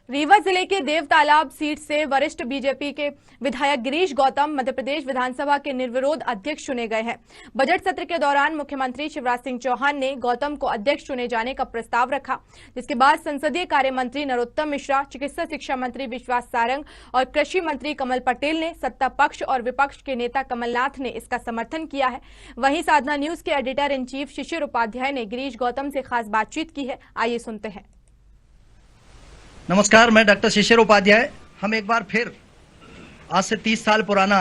रीवा जिले के देव तालाब सीट से वरिष्ठ बीजेपी के विधायक गिरीश गौतम मध्य प्रदेश विधानसभा के निर्विरोध अध्यक्ष चुने गए हैं। बजट सत्र के दौरान मुख्यमंत्री शिवराज सिंह चौहान ने गौतम को अध्यक्ष चुने जाने का प्रस्ताव रखा, जिसके बाद संसदीय कार्य मंत्री नरोत्तम मिश्रा, चिकित्सा शिक्षा मंत्री विश्वास सारंग और कृषि मंत्री कमल पटेल ने सत्ता पक्ष और विपक्ष के नेता कमलनाथ ने इसका समर्थन किया है। वहीं साधना न्यूज के एडिटर इन चीफ शिशिर उपाध्याय ने गिरीश गौतम से खास बातचीत की है। आइए सुनते हैं। नमस्कार, मैं डॉक्टर शिशिर उपाध्याय। हम एक बार फिर आज से 30 साल पुराना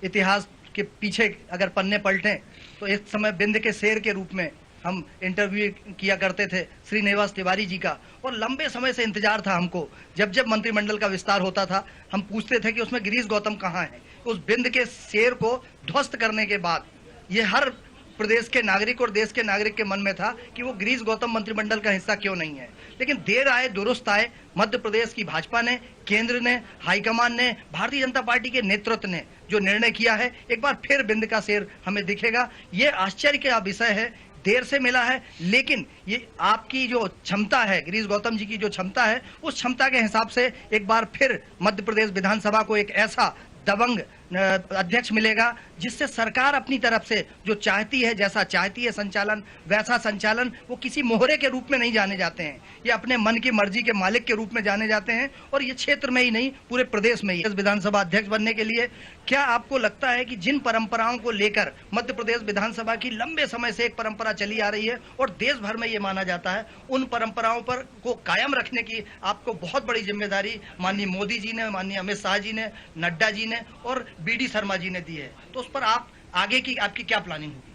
इतिहास के पीछे अगर पन्ने पलटें तो एक समय बिंद के शेर के रूप में हम इंटरव्यू किया करते थे श्रीनिवास तिवारी जी का, और लंबे समय से इंतजार था हमको। जब जब मंत्रिमंडल का विस्तार होता था हम पूछते थे कि उसमें गिरीश गौतम कहाँ है। उस बिंद के शेर को ध्वस्त करने के बाद ये हर प्रदेश के नागरिक और देश के नागरिक के मन में था कि वो गिरीश गौतम मंत्रिमंडल का हिस्सा क्यों नहीं है। लेकिन देर आए दुरुस्त आए, मध्य प्रदेश की भाजपा ने, केंद्र ने, हाईकमान ने, भारतीय जनता पार्टी के नेतृत्व ने जो निर्णय किया है, एक बार फिर बिंद का शेर हमें दिखेगा। ये आश्चर्य का विषय है, देर से मिला है, लेकिन ये आपकी जो क्षमता है, गिरीश गौतम जी की जो क्षमता है, उस क्षमता के हिसाब से एक बार फिर मध्य प्रदेश विधानसभा को एक ऐसा दबंग अध्यक्ष मिलेगा जिससे सरकार अपनी तरफ से जो चाहती है, जैसा चाहती है संचालन, वैसा संचालन। वो किसी मोहरे के रूप में नहीं जाने जाते हैं, ये अपने मन की मर्जी के मालिक के रूप में जाने जाते हैं, और ये क्षेत्र में ही नहीं पूरे प्रदेश में ही। विधानसभा अध्यक्ष बनने के लिए क्या आपको लगता है कि जिन परंपराओं को लेकर मध्य प्रदेश विधानसभा की लंबे समय से एक परंपरा चली आ रही है और देश भर में ये माना जाता है, उन परंपराओं पर को कायम रखने की आपको बहुत बड़ी जिम्मेदारी माननीय मोदी जी ने, माननीय अमित शाह जी ने, नड्डा जी ने और बीडी शर्मा जी ने दी है, तो उस पर आप आगे की आपकी क्या प्लानिंग होगी?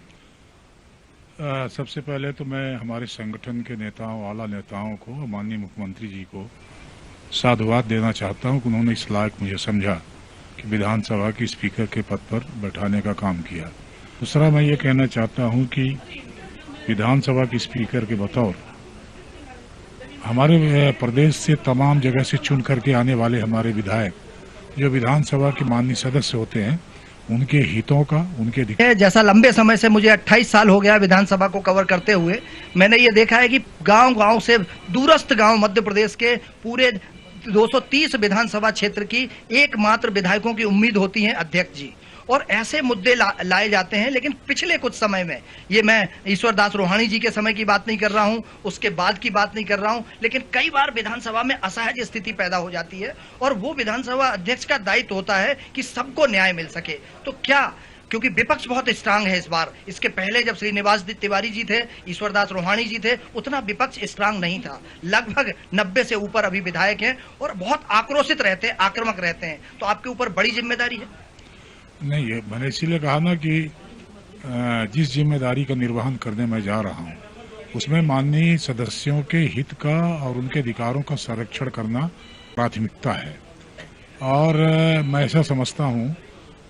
सबसे पहले तो मैं हमारे संगठन के नेताओं, आला नेताओं को, माननीय मुख्यमंत्री जी को साधुवाद देना चाहता हूं कि उन्होंने इस लायक मुझे समझा कि विधानसभा की स्पीकर के पद पर बैठाने का काम किया। दूसरा, मैं ये कहना चाहता हूं कि विधानसभा की स्पीकर के बतौर हमारे प्रदेश से तमाम जगह से चुन करके आने वाले हमारे विधायक जो विधानसभा के माननीय सदस्य होते हैं, उनके हितों का, उनके जैसा लंबे समय से मुझे 28 साल हो गया विधानसभा को कवर करते हुए, मैंने ये देखा है कि गांव-गांव से दूरस्थ गांव मध्य प्रदेश के पूरे 230 विधानसभा क्षेत्र की एकमात्र विधायकों की उम्मीद होती है अध्यक्ष जी, और ऐसे मुद्दे लाए जाते हैं। लेकिन पिछले कुछ समय में, ये मैं ईश्वर दास रोहाणी जी के समय की बात नहीं कर रहा हूं, उसके बाद की बात नहीं कर रहा हूं, लेकिन कई बार विधानसभा में असहज स्थिति पैदा हो जाती है और वो विधानसभा अध्यक्ष का दायित्व होता है कि सबको न्याय मिल सके। तो क्या, क्योंकि विपक्ष बहुत स्ट्रांग है इस बार, इसके पहले जब श्रीनिवास तिवारी जी थे, ईश्वर दास रोहाणी जी थे, उतना विपक्ष स्ट्रांग नहीं था। लगभग 90 से ऊपर अभी विधायक हैं और बहुत आक्रोशित रहते हैं, आक्रामक रहते हैं, तो आपके ऊपर बड़ी जिम्मेदारी है। नहीं है, मैंने इसीलिए कहा ना कि जिस जिम्मेदारी का निर्वहन करने मैं जा रहा हूं, उसमें माननीय सदस्यों के हित का और उनके अधिकारों का संरक्षण करना प्राथमिकता है। और मैं ऐसा समझता हूं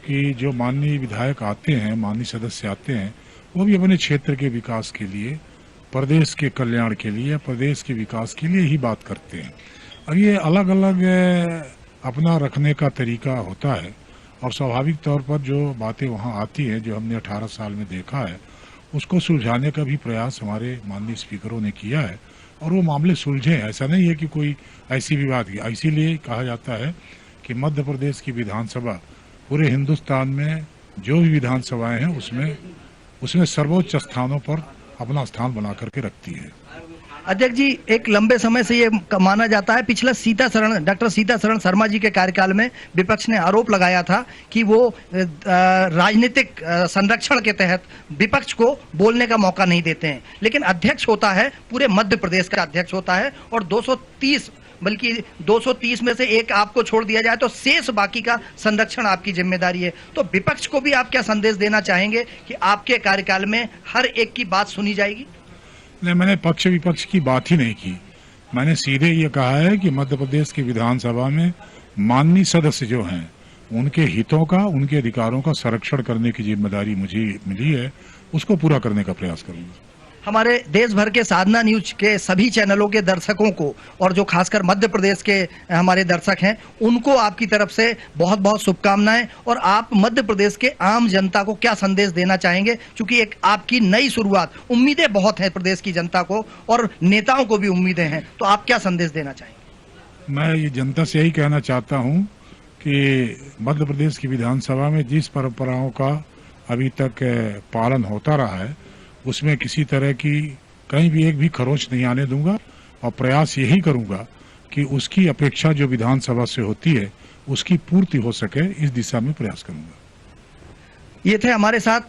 कि जो माननीय विधायक आते हैं, माननीय सदस्य आते हैं, वो भी अपने क्षेत्र के विकास के लिए, प्रदेश के कल्याण के लिए, प्रदेश के विकास के लिए ही बात करते हैं। और ये अलग अलग अपना रखने का तरीका होता है, और स्वाभाविक तौर पर जो बातें वहाँ आती हैं, जो हमने 18 साल में देखा है, उसको सुलझाने का भी प्रयास हमारे माननीय स्पीकरों ने किया है, और वो मामले सुलझे। ऐसा नहीं है कि कोई ऐसी विवाद की। इसीलिए कहा जाता है कि मध्य प्रदेश की विधानसभा पूरे हिंदुस्तान में जो भी विधानसभाएं हैं उसमें सर्वोच्च स्थानों पर अपना स्थान बना करके रखती है। अध्यक्ष जी, एक लंबे समय से ये माना जाता है, पिछला डॉक्टर सीतासरण शर्मा जी के कार्यकाल में विपक्ष ने आरोप लगाया था कि वो राजनीतिक संरक्षण के तहत विपक्ष को बोलने का मौका नहीं देते हैं, लेकिन अध्यक्ष होता है पूरे मध्य प्रदेश का अध्यक्ष होता है, और 230 बल्कि 230 में से एक आपको छोड़ दिया जाए तो शेष बाकी का संरक्षण आपकी जिम्मेदारी है। तो विपक्ष को भी आप क्या संदेश देना चाहेंगे कि आपके कार्यकाल में हर एक की बात सुनी जाएगी? नहीं, मैंने पक्ष विपक्ष की बात ही नहीं की। मैंने सीधे ये कहा है कि मध्य प्रदेश की विधानसभा में माननीय सदस्य जो हैं, उनके हितों का, उनके अधिकारों का संरक्षण करने की जिम्मेदारी मुझे मिली है, उसको पूरा करने का प्रयास करूंगा। हमारे देश भर के साधना न्यूज के सभी चैनलों के दर्शकों को, और जो खासकर मध्य प्रदेश के हमारे दर्शक हैं, उनको आपकी तरफ से बहुत बहुत शुभकामनाएं। और आप मध्य प्रदेश के आम जनता को क्या संदेश देना चाहेंगे, क्योंकि एक आपकी नई शुरुआत, उम्मीदें बहुत हैं प्रदेश की जनता को और नेताओं को भी उम्मीदें हैं, तो आप क्या संदेश देना चाहेंगे? मैं ये जनता से यही कहना चाहता हूँ कि मध्य प्रदेश की विधानसभा में जिस परंपराओं का अभी तक पालन होता रहा है उसमें किसी तरह की कहीं भी एक भी खरोंच नहीं आने दूंगा और प्रयास यही करूंगा कि उसकी अपेक्षा जो विधानसभा से होती है उसकी पूर्ति हो सके, इस दिशा में प्रयास करूंगा। ये थे हमारे साथ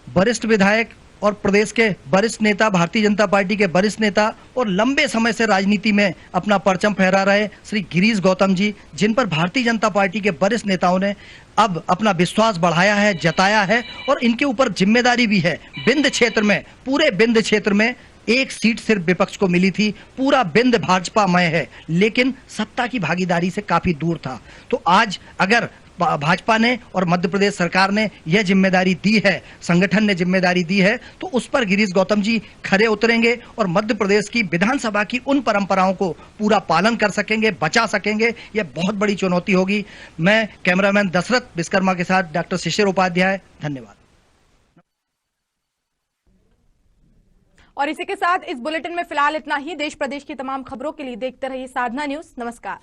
वरिष्ठ विधायक और प्रदेश के वरिष्ठ नेता, भारतीय जनता पार्टी के वरिष्ठ नेता और लंबे समय से राजनीति में अपना परचम फहरा रहे श्री गिरीश गौतम जी, जिन पर भारतीय जनता पार्टी के वरिष्ठ नेताओं ने अब अपना विश्वास बढ़ाया है, जताया है और इनके ऊपर जिम्मेदारी भी है। बिंद क्षेत्र में, पूरे बिंद क्षेत्र में एक सीट सिर्फ विपक्ष को मिली थी, पूरा बिंद भाजपामय है, लेकिन सत्ता की भागीदारी से काफी दूर था। तो आज अगर भाजपा ने और मध्य प्रदेश सरकार ने यह जिम्मेदारी दी है, संगठन ने जिम्मेदारी दी है, तो उस पर गिरीश गौतम जी खरे उतरेंगे और मध्य प्रदेश की विधानसभा की उन परंपराओं को पूरा पालन कर सकेंगे, बचा सकेंगे। यह बहुत बड़ी चुनौती होगी। मैं कैमरामैन दशरथ विश्वकर्मा के साथ डॉक्टर शिशिर उपाध्याय, धन्यवाद। और इसी के साथ इस बुलेटिन में फिलहाल इतना ही। देश प्रदेश की तमाम खबरों के लिए देखते रहिए साधना न्यूज। नमस्कार।